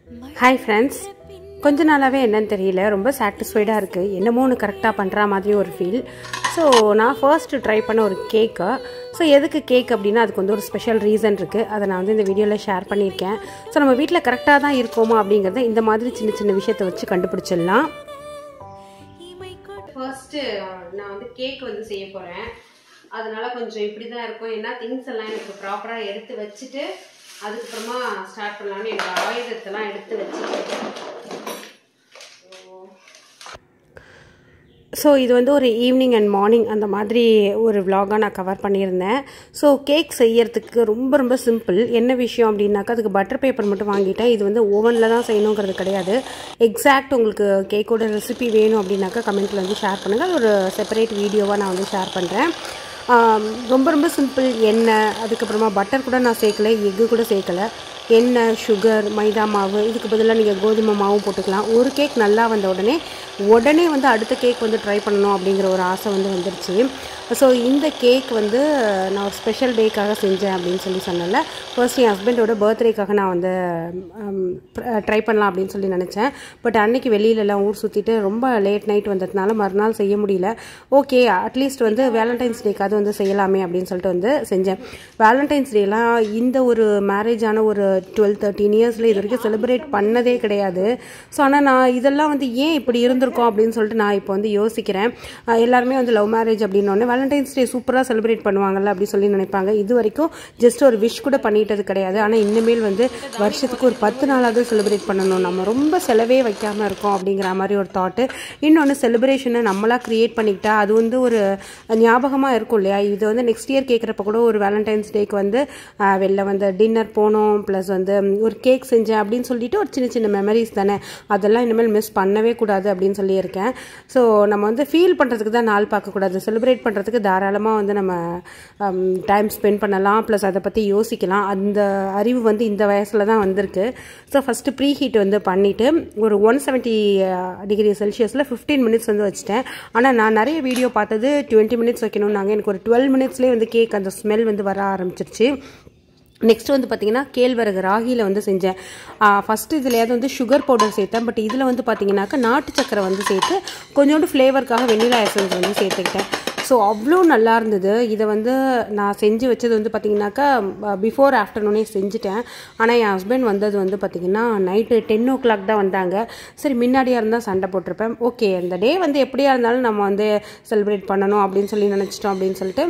Hi friends, கொஞ்ச நாளாவே என்னன்னு தெரியல ரொம்ப சாட்டிஸ்ஃபைடா இருக்கு என்னமோ ஒன்று கரெக்டாக பண்ணுற மாதிரி ஒரு ஃபீல். ஸோ நான் ஃபர்ஸ்ட் ட்ரை பண்ண ஒரு கேக்கு. ஸோ எதுக்கு கேக் அப்படின்னா அதுக்கு வந்து ஒரு ஸ்பெஷல் ரீசன் இருக்குது. அதை நான் வந்து இந்த வீடியோவில் ஷேர் பண்ணியிருக்கேன். ஸோ நம்ம வீட்டில் கரெக்டாக தான் இருக்கோமா அப்படிங்கிறத இந்த மாதிரி சின்ன சின்ன விஷயத்தை வச்சு கண்டுபிடிச்சிடலாம். ஃபர்ஸ்ட்டு நான் வந்து கேக் வந்து செய்ய போகிறேன். அதனால கொஞ்சம் இப்படி தான் இருக்கும். ஏன்னா திங்ஸ் எல்லாம் எனக்கு ப்ராப்பராக எடுத்து வச்சுட்டு அதுக்கப்புறமா ஸ்டார்ட் பண்ணலான்னு என்னோட ஆயுதத்தெல்லாம் எடுத்து வச்சுருக்கேன். ஸோ இது வந்து ஒரு ஈவினிங் அண்ட் மார்னிங் அந்த மாதிரி ஒரு விலாகாக நான் கவர் பண்ணியிருந்தேன். ஸோ கேக் செய்யறதுக்கு ரொம்ப ரொம்ப சிம்பிள். என்ன விஷயம் அப்படின்னாக்கா அதுக்கு பட்டர் பேப்பர் மட்டும் வாங்கிட்டேன். இது வந்து ஓவனில் தான் செய்யணுங்கிறது கிடையாது. எக்ஸாக்ட் உங்களுக்கு கேக்கோட ரெசிபி வேணும் அப்படின்னாக்கா கமெண்ட்டில் வந்து ஷேர் பண்ணுங்கள். அது ஒரு செப்பரேட் வீடியோவாக நான் வந்து ஷேர் பண்ணுறேன். ரொம்ப ரொம்ப சிம்பிள். எண்ணெய், அதுக்கப்புறமா பட்டர் கூட நான் சேர்க்கலை, எக்கு கூட சேர்க்கலை. எண்ணெய், சுகர், மைதா மாவு, இதுக்கு பதிலாக நீங்கள் கோதுமை மாவும் போட்டுக்கலாம். ஒரு கேக் நல்லா வந்த உடனே வந்து அடுத்த கேக் வந்து ட்ரை பண்ணணும் அப்படிங்கிற ஒரு ஆசை வந்து வந்துருச்சு. ஸோ இந்த கேக் வந்து நான் ஒரு ஸ்பெஷல் டேக்காக செஞ்சேன் அப்படின்னு சொன்னல. ஃபர்ஸ்ட் என் ஹஸ்பண்டோட பர்த்டேக்காக நான் வந்து ட்ரை பண்ணலாம் அப்படின்னு சொல்லி நினச்சேன். பட் அன்றைக்கி வெளியிலலாம் ஊர் சுற்றிட்டு ரொம்ப லேட் நைட் வந்ததுனால மறுநாள் செய்ய முடியல. ஓகே, அட்லீஸ்ட் வந்து வேலண்டைன்ஸ் டேக்காவது வந்து செய்யலாமே அப்படின்னு சொல்லிட்டு வந்து செஞ்சேன். வேலண்டைன்ஸ் டேலாம் இந்த ஒரு மேரேஜான ஒரு 12-13 இயர்ஸில் இது வரைக்கும் செலிப்ரேட் பண்ணதே கிடையாது. ஸோ ஆனால் நான் இதெல்லாம் வந்து ஏன் இப்படி இருந்திருக்கோம் அப்படின்னு சொல்லிட்டு நான் இப்போ வந்து யோசிக்கிறேன். எல்லாருமே வந்து லவ் மேரேஜ் அப்படின்னோடனே வேலண்டைன்ஸ் டே சூப்பராக செலிப்ரேட் பண்ணுவாங்கல்ல அப்படி சொல்லி நினைப்பாங்க. இது வரைக்கும் ஜஸ்ட் ஒரு விஷ் கூட பண்ணிட்டது கிடையாது. ஆனால் இனிமேல் வந்து வருஷத்துக்கு ஒரு 10 நாளாவது செலிப்ரேட் பண்ணணும். நம்ம ரொம்ப செலவே வைக்காமல் இருக்கோம் அப்படிங்கிற மாதிரி ஒரு தாட்டு. இன்னொன்று செலிப்ரேஷனை நம்மளாக க்ரியேட் பண்ணிக்கிட்டா அது வந்து ஒரு ஞாபகமாக இருக்கும் இல்லையா. இது வந்து நெக்ஸ்ட் இயர் கேட்குறப்ப கூட ஒரு வேலண்டைன்ஸ் டேக்கு வந்து வெளில வந்து டின்னர் போனோம், ப்ளஸ் வந்து ஒரு கேக் செஞ்சேன் அப்படின்னு சொல்லிட்டு ஒரு சின்ன சின்ன மெமரிஸ் தானே, அதெல்லாம் இனிமேல் மிஸ் பண்ணவே கூடாது அப்படின்னு சொல்லியிருக்கேன். ஸோ நம்ம வந்து ஃபீல் பண்ணுறதுக்கு தான் நாள் பார்க்கக்கூடாது. செலிப்ரேட் பண்ணுறதுக்கு தாராளமாக வந்து நம்ம டைம் ஸ்பெண்ட் பண்ணலாம், ப்ளஸ் அதை பற்றி யோசிக்கலாம். அந்த அறிவு வந்து இந்த வயசில் தான் வந்திருக்கு. ஸோ ஃபஸ்ட்டு ப்ரீ ஹீட் வந்து பண்ணிவிட்டு ஒரு 170 டிகிரி செல்சியஸில் 15 மினிட்ஸ் வந்து வச்சுட்டேன். ஆனால் நான் நிறைய வீடியோ பார்த்தது 20 மினிட்ஸ் வைக்கணும்னாங்க. எனக்கு ஒரு 12 மினிட்ஸ்லேயே வந்து கேக் அந்த ஸ்மெல் வந்து வர ஆரம்பிச்சிருச்சு. நெக்ஸ்ட் வந்து பார்த்தீங்கன்னா கேழ்வரகு ராகியில் வந்து செஞ்சேன். ஃபஸ்ட்டு இதுலையாவது வந்து சுகர் பவுடர் சேர்த்தேன். பட் இதில் வந்து பார்த்தீங்கன்னாக்கா நாட்டு சக்கரை வந்து சேர்த்து கொஞ்சோண்டு ஃப்ளேவருக்காக வெண்ணிலா எசன்ஸ் வந்து சேர்த்துக்கிட்டேன். ஸோ அவ்வளோ நல்லா இருந்தது. இதை வந்து நான் செஞ்சு வச்சது வந்து பார்த்திங்கனாக்கா பிஃபோர் ஆஃப்டர்நூனே செஞ்சுட்டேன். ஆனால் என் ஹஸ்பண்ட் வந்தது வந்து பார்த்திங்கன்னா நைட்டு 10 o'clock தான் வந்தாங்க. சரி, முன்னாடியாக இருந்தால் சண்டை போட்டிருப்பேன். ஓகே, அந்த டே வந்து எப்படியா இருந்தாலும் நம்ம வந்து செலிப்ரேட் பண்ணணும் அப்படின்னு சொல்லி நினச்சிட்டோம் அப்படின்னு சொல்லிட்டு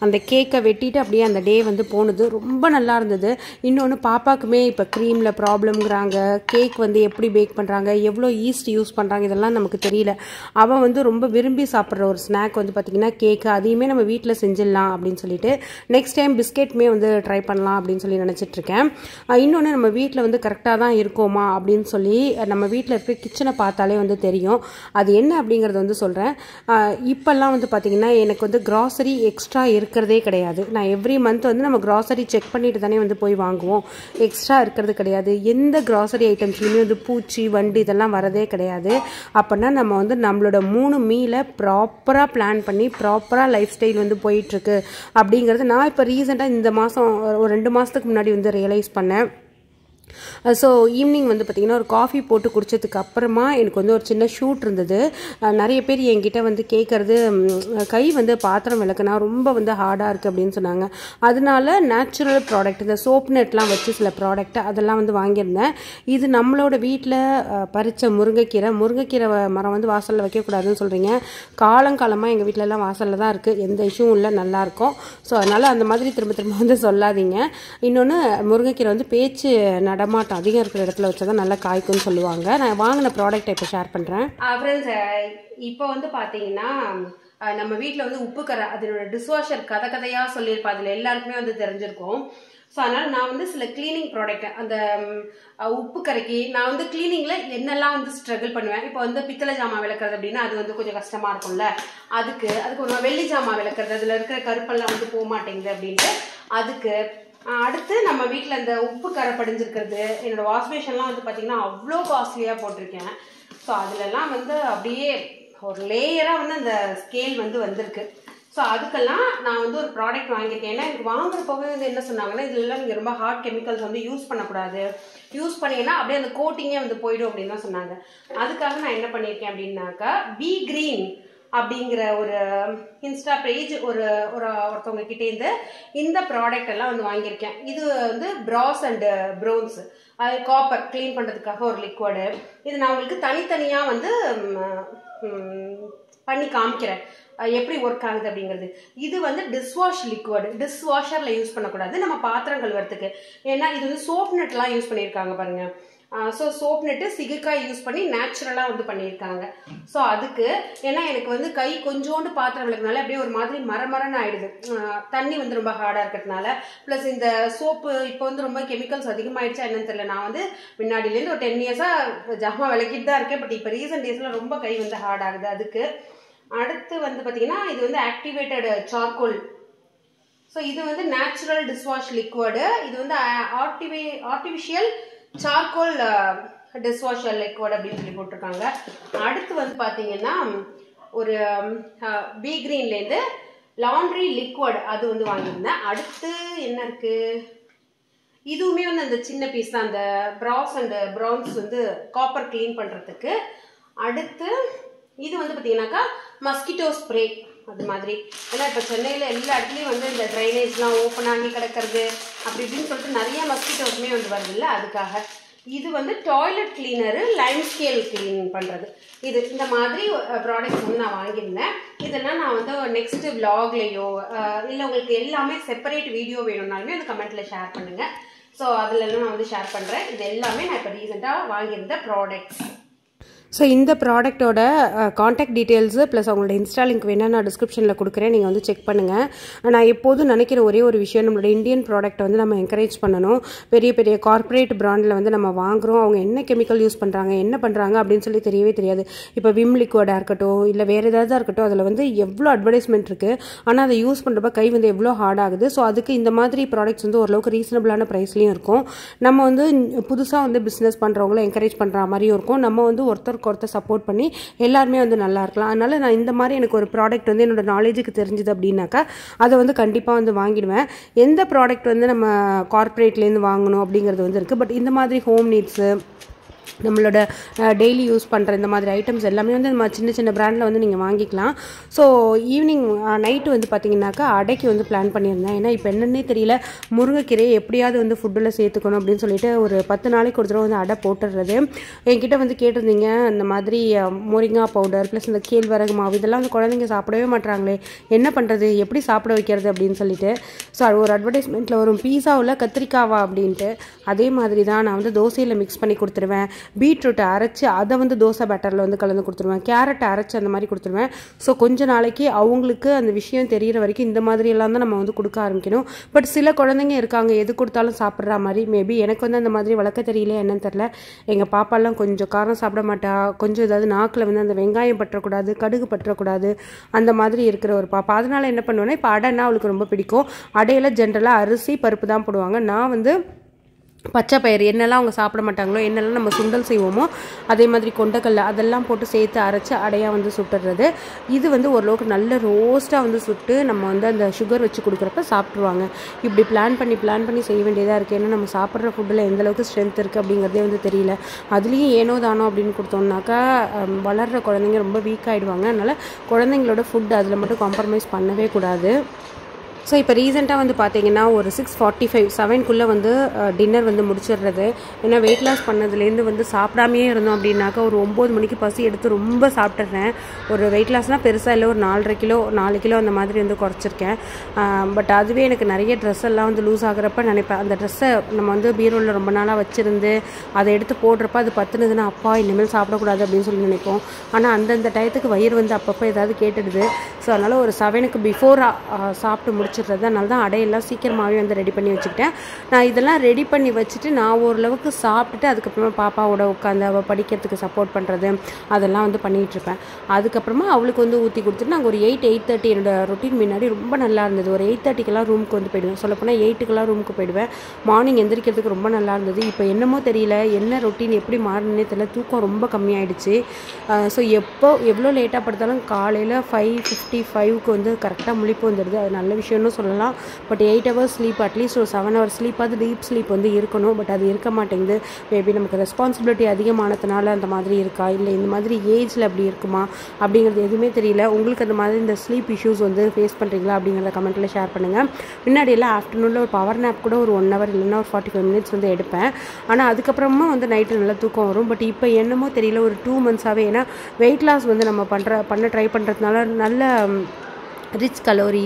அந்த கேக்கை வெட்டிட்டு அப்படியே அந்த டே வந்து போனது. ரொம்ப நல்லா இருந்தது. இன்னொன்று பாப்பாக்குமே இப்போ க்ரீமில் ப்ராப்ளம்ங்கிறாங்க. கேக் வந்து எப்படி பேக் பண்ணுறாங்க, எவ்வளோ ஈஸ்ட் யூஸ் பண்ணுறாங்க, இதெல்லாம் நமக்கு தெரியல. அவன் வந்து ரொம்ப விரும்பி சாப்பிட்ற ஒரு ஸ்நாக் வந்து பார்த்திங்கன்னா கேக்கு. அதையுமே நம்ம வீட்டில் செஞ்சிடலாம் அப்படின்னு சொல்லிட்டு நெக்ஸ்ட் டைம் பிஸ்கெட்டுமே வந்து ட்ரை பண்ணலாம் அப்படின்னு சொல்லி நினச்சிட்ருக்கேன். இன்னொன்று நம்ம வீட்டில் வந்து கரெக்டாக தான் இருக்கோமா அப்படின்னு சொல்லி நம்ம வீட்டில் இருக்க கிச்சனை பார்த்தாலே வந்து தெரியும். அது என்ன அப்படிங்கிறது வந்து சொல்கிறேன். இப்போல்லாம் வந்து பார்த்திங்கன்னா எனக்கு வந்து கிராசரி எக்ஸ்ட்ரா இருக்கிறதே கிடையாது. நான் எவ்ரி மந்த் வந்து நம்ம கிராசரி செக் பண்ணிட்டு தானே வந்து போய் வாங்குவோம். எக்ஸ்ட்ரா இருக்கிறது கிடையாது. எந்த கிராசரி ஐட்டம்ஸ்லையுமே வந்து பூச்சி வண்டு இதெல்லாம் வரதே கிடையாது. அப்படின்னா நம்ம வந்து நம்மளோட 3 மீலை ப்ராப்பராக பிளான் பண்ணி ப்ராப்பராக லைஃப் ஸ்டைல் வந்து போயிட்டுருக்கு அப்படிங்கிறது நான் இப்போ ரீசெண்டாக இந்த மாதம் ஒரு 2 மாதத்துக்கு முன்னாடி வந்து ரியலைஸ் பண்ணேன். ஸோ ஈவினிங் வந்து பார்த்திங்கன்னா ஒரு காஃபி போட்டு குடித்ததுக்கு அப்புறமா எனக்கு வந்து ஒரு சின்ன ஷூட் இருந்தது. நிறைய பேர் என்கிட்ட வந்து கேட்குறது, கை வந்து பாத்திரம் விளக்குனா ரொம்ப வந்து ஹார்டாக இருக்குது அப்படின்னு சொன்னாங்க. அதனால நேச்சுரல் ப்ராடக்ட், இந்த சோப் நெட்லாம் வச்சு சில ப்ராடக்ட் அதெல்லாம் வந்து வாங்கியிருந்தேன். இது நம்மளோட வீட்டில் பறித்த முருங்கைக்கீரை மரம் வந்து வாசலில் வைக்கக்கூடாதுன்னு சொல்கிறீங்க. காலங்காலமாக எங்கள் வீட்டிலலாம் வாசலில் தான் இருக்குது, எந்த இஷ்யூவும் இல்லை, நல்லாயிருக்கும். ஸோ அதனால் அந்த மாதிரி திரும்ப வந்து சொல்லாதீங்க. இன்னொன்று முருங்கைக்கீரை வந்து பேச்சு நடமாட்டம் அதிகம் இருக்கிற இடத்துல வச்சாதான் நல்லா காய்க்கும்னு சொல்லுவாங்க. நான் வாங்கின ப்ராடக்ட்டை இப்போ ஷேர் பண்ணுறேன். ஃப்ரெண்ட்ஸ், இப்போ வந்து பார்த்தீங்கன்னா நம்ம வீட்டில் வந்து உப்பு கரை, அதனோட டிஷ்வாஷர் கதையாக சொல்லியிருப்பேன். அதில் எல்லாருக்குமே வந்து தெரிஞ்சிருக்கும். ஸோ அதனால் நான் வந்து சில கிளீனிங் ப்ராடக்ட், அந்த உப்பு கரைக்கு நான் வந்து கிளீனிங்கில் என்னெல்லாம் வந்து ஸ்ட்ரகிள் பண்ணுவேன். இப்போ வந்து பித்தளை ஜாமான் விளக்குறது அப்படின்னா அது வந்து கொஞ்சம் கஷ்டமாக இருக்கும்ல. அதுக்கு ஒரு வெள்ளி ஜாமான் விளக்குறது, அதில் இருக்கிற கருப்பெல்லாம் வந்து போக மாட்டேங்குது அப்படின்ட்டு அதுக்கு. அடுத்து நம்ம வீட்டில் இந்த உப்பு கரை படிஞ்சிருக்கிறது, என்னோடய வாஷ்பேஷன்லாம் வந்து பார்த்திங்கன்னா அவ்வளோ காஸ்ட்லியாக போட்டிருக்கேன். ஸோ அதிலெல்லாம் வந்து அப்படியே ஒரு லேயராக வந்து அந்த ஸ்கேல் வந்து வந்திருக்கு. ஸோ அதுக்கெல்லாம் நான் வந்து ஒரு ப்ராடக்ட் வாங்கியிருக்கேன். ஏன்னா எனக்கு வாங்குறப்பவே வந்து என்ன சொன்னாங்கன்னா, இதுலலாம் நீங்கள் ரொம்ப ஹார்ட் கெமிக்கல்ஸ் வந்து யூஸ் பண்ணக்கூடாது, யூஸ் பண்ணீங்கன்னா அப்படியே அந்த கோட்டிங்கே வந்து போயிடும் அப்படின்னு தான் சொன்னாங்க. அதுக்காக நான் என்ன பண்ணியிருக்கேன் அப்படின்னாக்கா, பி கிரீன் அப்படிங்கிற ஒரு இன்ஸ்டா பேஜ் ஒருத்தவங்க கிட்டேருந்து இந்த ப்ராடக்ட் எல்லாம் வந்து வாங்கியிருக்கேன். இது வந்து பிராஸ் அண்ட் ப்ரௌன்ஸ், அது காப்பர் க்ளீன் பண்ணுறதுக்காக ஒரு லிக்விடு. இது நான் உங்களுக்கு தனித்தனியாக வந்து பண்ணி காமிக்கிறேன் எப்படி ஒர்க் ஆகுது அப்படிங்கிறது. இது வந்து டிஷ்வாஷ் லிக்விட், டிஷ்வாஷரில் யூஸ் பண்ணக்கூடாது, நம்ம பாத்திரம் கழுவுறதுக்கு. ஏன்னா இது வந்து சோப் நெட்லாம் யூஸ் பண்ணியிருக்காங்க பாருங்க. ஸோ சோப் நெட்டு சிகுக்காய் யூஸ் பண்ணி நேச்சுரலாக வந்து பண்ணியிருக்காங்க. ஸோ அதுக்கு ஏன்னா எனக்கு வந்து கை கொஞ்சோண்டு பாத்திரம் விளக்குனால அப்படியே ஒரு மாதிரி மரமரன்னு ஆயிடுது, தண்ணி வந்து ரொம்ப ஹார்டாக இருக்கிறதுனால. ப்ளஸ் இந்த சோப்பு இப்போ வந்து ரொம்ப கெமிக்கல்ஸ் அதிகமாகிடுச்சா என்னன்னு தெரியல. நான் வந்து முன்னாடியிலேருந்து ஒரு 10 இயர்ஸாக ஜாமா விளக்கிட்டு தான் இருக்கேன். பட் இப்போ ரீசன்ட் டேஸில் ரொம்ப கை வந்து ஹார்ட் ஆகுது. அதுக்கு அடுத்து வந்து பார்த்தீங்கன்னா இது வந்து ஆக்டிவேட்டட் சார்கோல். ஸோ இது வந்து நேச்சுரல் டிஷ்வாஷ் லிக்விடு. இது வந்து ஆர்டிஃபிஷியல் சார்கோல் டிஷ்வாஷர் லிக்விட் அப்படின்னு சொல்லி போட்டிருக்காங்க. அடுத்து வந்து பார்த்தீங்கன்னா ஒரு பி கிரீன்லேருந்து லாண்ட்ரி லிக்விட் அது வந்து வாங்கியிருந்தேன். அடுத்து என்ன இருக்கு, இதுவுமே வந்து அந்த சின்ன பீஸ் தான், அந்த பிராஸ் அண்ட் ப்ரௌன்ஸ் வந்து காப்பர் கிளீன் பண்ணுறதுக்கு. அடுத்து இது வந்து பார்த்தீங்கன்னாக்கா மஸ்கிட்டோ ஸ்ப்ரே அது மாதிரி. ஏன்னா இப்போ சென்னையில் எல்லா இடத்துலையும் வந்து இந்த ட்ரைனேஜ்லாம் ஓப்பன் ஆகி கிடக்கிறது அப்படி இப்படின்னு சொல்லிட்டு நிறைய மஸ்கிட்டோஸுமே வந்து வருது இல்லை, அதுக்காக. இது வந்து toilet cleaner, Lime scale clean பண்ணுறது. இது இந்த மாதிரி ப்ராடக்ட்ஸ் வந்து நான் வாங்கியிருந்தேன். இதெல்லாம் நான் வந்து நெக்ஸ்ட் விலாக்லேயோ இல்லை உங்களுக்கு எல்லாமே செப்பரேட் வீடியோ வேணும்னாலுமே அந்த கமெண்ட்டில் ஷேர் பண்ணுங்கள். ஸோ அதிலெல்லாம் நான் வந்து ஷேர் பண்ணுறேன். இது எல்லாமே நான் இப்போ ரீசெண்டாக வாங்கியிருந்த ப்ராடக்ட்ஸ். ஸோ இந்த ப்ராடக்ட்டோட காண்டாக்ட் டீட்டெயில்ஸு ப்ளஸ் அவங்களோட இன்ஸ்டா லிங்க் வேணால் நான் டிஸ்கிரிப்ஷனில் கொடுக்குறேன், நீங்கள் வந்து செக் பண்ணுங்கள். நான் எப்போதும் நினைக்கிற ஒரே ஒரு விஷயம், நம்மளோட இந்தியன் ப்ராடக்ட்டை வந்து நம்ம என்கரேஜ் பண்ணணும். பெரிய பெரிய கார்ப்பரேட் பிராண்டில் வந்து நம்ம வாங்குகிறோம், அவங்க என்ன கெமிக்கல் யூஸ் பண்ணுறாங்க என்ன பண்ணுறாங்க அப்படின்னு சொல்லி தெரியவே தெரியாது. இப்போ விம் லிக்விடாக இருக்கட்டும் இல்லை வேறு ஏதாவது இருக்கட்டும், அதில் வந்து எவ்வளோ அட்வர்டைஸ்மெண்ட் இருக்குது, ஆனால் அதை யூஸ் பண்ணுறப்ப கை வந்து எவ்வளோ ஹார்ட் ஆகுது. ஸோ அதுக்கு இந்த மாதிரி ப்ராடக்ட்ஸ் வந்து ஓரளவுக்கு ரீசனபிளான ப்ரைஸ்லையும் இருக்கும். நம்ம வந்து புதுசாக வந்து பிஸ்னஸ் பண்ணுறவங்கள என்கரேஜ் பண்ணுற மாதிரியும் இருக்கும். நம்ம வந்து ஒருத்தர் சப்போர்ட் பண்ணி எல்லாருமே வந்து நல்லா இருக்கலாம். அதனால நான் இந்த மாதிரி எனக்கு ஒரு ப்ராடக்ட் வந்து என்னோட நாலேஜுக்கு தெரிஞ்சுது அப்படின்னாக்கா அதை வந்து கண்டிப்பாக வந்து வாங்கிடுவேன். எந்த ப்ராடக்ட் வந்து நம்ம கார்ப்பரேட்லேருந்து வாங்கணும் அப்படிங்கிறது வந்து இருக்குது. பட் இந்த மாதிரி ஹோம் நீட்ஸு, நம்மளோட டெய்லி யூஸ் பண்ணுற இந்த மாதிரி ஐட்டம்ஸ் எல்லாமே வந்து நம்ம சின்ன சின்ன பிராண்டில் வந்து நீங்கள் வாங்கிக்கலாம். ஸோ ஈவினிங் நைட்டு வந்து பார்த்தீங்கன்னாக்கா அடைக்கு வந்து பிளான் பண்ணியிருந்தேன். ஏன்னா இப்போ என்னன்னே தெரியல, முருங்கைக்கீரையை எப்படியாவது வந்து ஃபுட்டில் சேர்த்துக்கணும் அப்படின்னு சொல்லிட்டு ஒரு 10 நாளைக்கு ஒரு தடவை வந்து அடை போட்டுடுறது. என்கிட்ட வந்து கேட்டிருந்தீங்க இந்த மாதிரி மொரிங்கா பவுடர் ப்ளஸ் இந்த கேழ்வரகு மாவு இதெல்லாம் வந்து குழந்தைங்க சாப்பிடவே மாட்டாங்களே, என்ன பண்ணுறது, எப்படி சாப்பிட வைக்கிறது அப்படின்னு சொல்லிட்டு. ஸோ அது ஒரு அட்வர்டைஸ்மெண்ட்டில் வரும், பீஸாவில் கத்திரிக்காவா அப்படின்ட்டு. அதே மாதிரி தான் நான் வந்து தோசையில் மிக்ஸ் பண்ணி கொடுத்துருவேன். பீட்ரூட்டை அரைச்சி அதை வந்து தோசை பேட்டரில் வந்து கலந்து கொடுத்துருவேன். கேரட்டை அரைச்சி அந்த மாதிரி கொடுத்துருவேன். ஸோ கொஞ்ச நாளைக்கு அவங்களுக்கு அந்த விஷயம் தெரிகிற வரைக்கும் இந்த மாதிரியெல்லாம் தான் நம்ம வந்து கொடுக்க ஆரம்பிக்கணும். பட் சில குழந்தைங்க இருக்காங்க எது கொடுத்தாலும் சாப்பிட்ற மாதிரி. மேபி எனக்கு வந்து அந்த மாதிரி வளர்க்க தெரியல என்னன்னு தெரில. எங்கள் பாப்பாலாம் கொஞ்சம் காரம் சாப்பிட மாட்டா, கொஞ்சம் ஏதாவது நாக்கில் வந்து அந்த வெங்காயம் பற்றக்கூடாது, கடுகு பற்றக்கூடாது, அந்த மாதிரி இருக்கிற ஒரு பாப்பா. அதனால் என்ன பண்ணுவேன்னா, இப்போ அடைன்னா அவளுக்கு ரொம்ப பிடிக்கும். அடையில் ஜென்ரலாக அரிசி பருப்பு தான் போடுவாங்க. நான் வந்து பச்சை பயிறு என்னெல்லாம் அவங்க சாப்பிட மாட்டாங்களோ, என்னெல்லாம் நம்ம சுண்டல் செய்வோமோ அதே மாதிரி கொண்டக்கல்ல அதெல்லாம் போட்டு சேர்த்து அரைச்சி அடையாக வந்து சுட்டுறது. இது வந்து ஓரளவுக்கு நல்ல ரோஸ்ட்டாக வந்து சுட்டு நம்ம வந்து அந்த சுகர் வச்சு கொடுக்குறப்ப சாப்பிட்ருவாங்க. இப்படி பிளான் பண்ணி செய்ய வேண்டியதாக இருக்குது. ஏன்னா நம்ம சாப்பிட்ற ஃபுட்டில் எந்தளவுக்கு ஸ்ட்ரென்த் இருக்குது அப்படிங்கிறதே வந்து தெரியல. அதுலேயும் ஏனோ தானோ அப்படின்னு கொடுத்தோம்னாக்கா வளர்கிற குழந்தைங்க ரொம்ப வீக் ஆகிடுவாங்க. அதனால் குழந்தைங்களோட ஃபுட் அதில் மட்டும் காம்ப்ரமைஸ் பண்ணவே கூடாது. ஸோ இப்போ ரீசெண்டாக வந்து பார்த்தீங்கன்னா ஒரு 6:45 7க்குள்ளே வந்து டின்னர் வந்து முடிச்சிடுறது. ஏன்னா வெயிட் லாஸ் பண்ணதுலேருந்து வந்து சாப்பிடாமையே இருந்தோம் அப்படின்னாக்கா ஒரு 9 மணிக்கு பசி எடுத்து ரொம்ப சாப்பிட்டுறேன். ஒரு வெயிட் லாஸ்னால் பெருசாக இல்லை, ஒரு 4 கிலோ அந்த மாதிரி வந்து குறைச்சிருக்கேன். பட் அதுவே எனக்கு நிறைய ட்ரெஸ் எல்லாம் வந்து லூஸ் ஆகிறப்ப நினைப்பேன், அந்த ட்ரெஸ்ஸை நம்ம வந்து பீரோவில் ரொம்ப நாளாக வச்சுருந்து அதை எடுத்து போடுறப்ப அது பத்துனதுன்னா அப்பா இனிமேல் சாப்பிடக்கூடாது அப்படின்னு சொல்லி நினைப்போம். ஆனால் அந்தந்த டயத்துக்கு வயிறு வந்து அப்பப்போ ஏதாவது கேட்டுடுது. ஸோ அதனால் ஒரு 7க்கு பிஃபோர் சாப்பிட்டு குறைச்சிடுறது. அதனால தான் அடையெல்லாம் சீக்கிரமாகவே வந்து ரெடி பண்ணி வச்சுக்கிட்டேன். நான் இதெல்லாம் ரெடி பண்ணி வச்சுட்டு நான் ஓரளவுக்கு சாப்பிட்டுட்டு அதுக்கப்புறமா பாப்பாவோட உட்காந்து அவள் படிக்கிறதுக்கு சப்போர்ட் பண்ணுறது அதெல்லாம் வந்து பண்ணிகிட்ருப்பேன். அதுக்கப்புறமா அவளுக்கு வந்து ஊற்றி கொடுத்துட்டு நாங்கள் ஒரு 8:30 என்னோட ரொட்டீன் முன்னாடி ரொம்ப நல்லா இருந்தது. ஒரு 8:30க்கெல்லாம் ரூமுக்கு வந்து போயிடுவேன். சொல்லப்போனால் 8க்கெல்லாம் ரூமுக்கு போயிடுவேன். மார்னிங் எந்திரிக்கிறதுக்கு ரொம்ப நல்லா இருந்தது. இப்போ என்னமோ தெரியல, என்ன ரொட்டீன் எப்படி மாறினே தெரியல, தூக்கம் ரொம்ப கம்மியாயிடுச்சு. ஸோ எவ்வளோ லேட்டாக படுத்தாலும் காலையில் 5:55க்கு வந்து கரெக்டாக முழிப்பு வந்துடுது. அது நல்ல விஷயம்னு சொல்லலாம். பட் 8 hours ஸ்லீப், அட்லீஸ்ட் ஒரு 7 hours ஸ்லீப்பாவது டீப் ஸ்லீப் வந்து இருக்கணும். பட் அது இருக்க மாட்டேங்குது. மேபி நமக்கு ரெஸ்பான்சிபிலிட்டி அதிகமானதுனால அந்த மாதிரி இருக்கா, இல்லை இந்த மாதிரி ஏஜில் அப்படி இருக்குமா அப்படிங்கிறது எதுவுமே தெரியல. உங்களுக்கு அந்த மாதிரி இந்த ஸ்லீப் இஷ்யூஸ் வந்து ஃபேஸ் பண்ணுறீங்களா அப்படிங்கிறத கமெண்ட்டில் ஷேர் பண்ணுங்கள். முன்னாடியெல்லாம் ஆஃப்டர்நூனில் ஒரு பவர் நேப் கூட ஒரு 1 hour இல்லைன்னா ஒரு 45 minutes வந்து எடுப்பேன். ஆனால் அதுக்கப்புறமா வந்து நைட்டு நல்லா தூக்கம் வரும். பட் இப்போ என்னமோ தெரியல, ஒரு 2 months-ஆகவே, ஏன்னா வெயிட் லாஸ் வந்து நம்ம பண்ண ட்ரை பண்ணுறதுனால நல்ல ரிச் கலோரி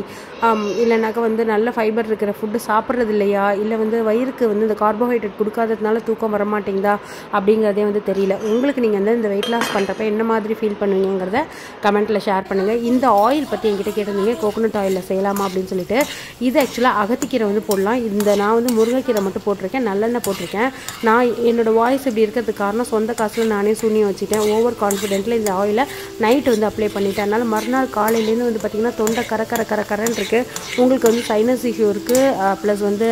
இல்லைனாக்கா வந்து நல்ல ஃபைபர் இருக்கிற ஃபுட்டு சாப்பிட்றது இல்லையா, இல்லை வந்து வயிறுக்கு வந்து இந்த கார்போஹைட்ரேட் கொடுக்காததுனால தூக்கம் வர மாட்டேங்குதா அப்படிங்கிறதே வந்து தெரியல. உங்களுக்கு நீங்கள் வந்து இந்த வெயிட் லாஸ் பண்ணுறப்ப என்ன மாதிரி ஃபீல் பண்ணுவீங்கிறத கமெண்ட்டில் ஷேர் பண்ணுங்கள். இந்த ஆயில் பற்றி என்கிட்ட கேட்டிருந்தீங்க, கோகோனட் ஆயிலில் செய்யலாமா அப்படின்னு சொல்லிட்டு. இது ஆக்சுவலாக அகத்திக்கீரை வந்து போடலாம். நான் வந்து முருங்கைக்கீரை மட்டும் போட்டிருக்கேன், நல்லெண்ணெய் போட்டிருக்கேன். நான் என்னோடய வாய்ஸ் இப்படி இருக்கிறதுக்கு காரணம் சொந்த காசில் நானே சூனியம் வச்சுட்டேன். ஓவர் கான்ஃபிடென்ட்டில் இந்த ஆயிலை நைட்டு வந்து அப்ளை பண்ணிட்டேன். அதனால் மறுநாள் காலையிலேருந்து வந்து பார்த்திங்கன்னா தொண்டை கரன்னு இருக்குது. உங்களுக்கு வந்து சைனஸ் இஷ்யூ இருக்குது, ப்ளஸ் வந்து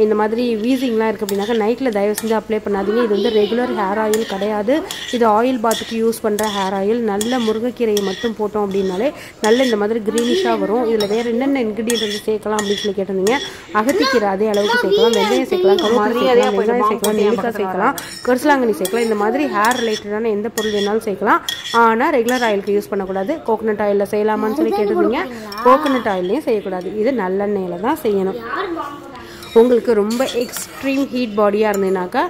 இந்த மாதிரி வீசிங்லாம் இருக்குது அப்படின்னாக்கா நைட்டில் தயவு செஞ்சு அப்ளை பண்ணாதீங்க. இது வந்து ரெகுலர் ஹேர் ஆயில் கிடையாது. இது ஆயில் பாத்துக்கு யூஸ் பண்ணுற ஹேர் ஆயில். நல்ல முருங்கைக்கீரையை மட்டும் போட்டோம் அப்படின்னாலே நல்ல இந்த மாதிரி க்ரீனிஷாக வரும். இதில் வேறு என்னென்ன இன்க்ரீடியன்ட் வந்து சேர்க்கலாம் அப்படின்னு சொல்லி கேட்டிருந்தீங்க. அகத்திக்கீரை அதே அளவுக்கு சேர்க்கலாம், வெந்தயம் சேர்க்கலாம், கருவேப்பிலை சேர்க்கலாம், வெங்காயம் சேர்க்கலாம், நெல்லிக்காய் சேர்க்கலாம், கரிசலாங்கண்ணி சேர்க்கலாம். இந்த மாதிரி ஹேர் ரிலேட்டடான எந்த பொருள் வேணாலும் சேர்க்கலாம். ஆனால் ரெகுலர் ஆயிலுக்கு யூஸ் பண்ணக்கூடாது. கோகோனட் ஆயிலில் செய்யலாமான்னு சொல்லி கேட்டிருந்தீங்க. கோகோனட் ஆயிலையும் செய்யக்கூடாது. இது நல்லெண்ணெயில் தான் செய்யணும். உங்களுக்கு ரொம்ப எக்ஸ்ட்ரீம் ஹீட் பாடியாக இருந்ததுனாக்கா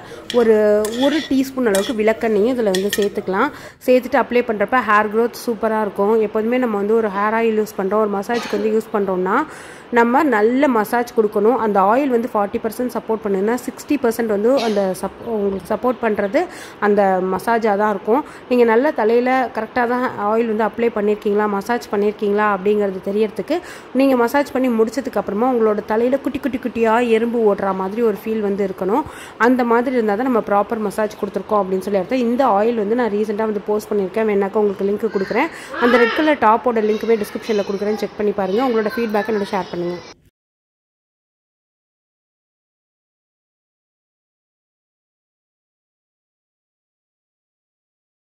ஒரு டீஸ்பூன் அளவுக்கு விளக்கெண்ணையும் இதில் வந்து சேர்த்துட்டு அப்ளை பண்ணுறப்ப ஹேர் க்ரோத் சூப்பராக இருக்கும். எப்போதுமே நம்ம வந்து ஒரு ஹேர் ஆயில் யூஸ் பண்ணுறோம், ஒரு மசாஜுக்கு வந்து யூஸ் பண்ணுறோம்னா நம்ம நல்ல மசாஜ் கொடுக்கணும். அந்த ஆயில் வந்து 40% சப்போர்ட் பண்ணுன்னா 60% வந்து அந்த உங்களுக்கு சப்போர்ட் பண்ணுறது அந்த மசாஜாக தான் இருக்கும். நீங்கள் நல்ல தலையில் கரெக்டாக தான் ஆயில் வந்து அப்ளை பண்ணியிருக்கீங்களா, மசாஜ் பண்ணியிருக்கீங்களா அப்படிங்கிறது தெரியறதுக்கு நீங்கள் மசாஜ் பண்ணி முடிச்சதுக்கப்புறமா உங்களோட தலையில் குட்டியாக எறும்பு ஓடுற மாதிரி ஒரு ஃபீல் வந்து இருக்கணும். அந்த மாதிரி இருந்தால் தான் நம்ம ப்ராப்பர் மசாஜ் கொடுத்துருக்கோம் அப்படின்னு சொல்லி அர்த்தம். இந்த ஆயில் வந்து நான் ரீசெண்டாக வந்து போஸ்ட் பண்ணியிருக்கேன், வேணாக்கா உங்களுக்கு லிங்க் கொடுக்குறேன். அந்த ரெட் கலர் டாப்போட லிங்க்குமே டிஸ்கிரிப்ஷனில் கொடுக்குறேன், செக் பண்ணி பாருங்கள். உங்களோட ஃபீட்பேக்கை என்னோட ஷேர் பண்ணுங்கள்.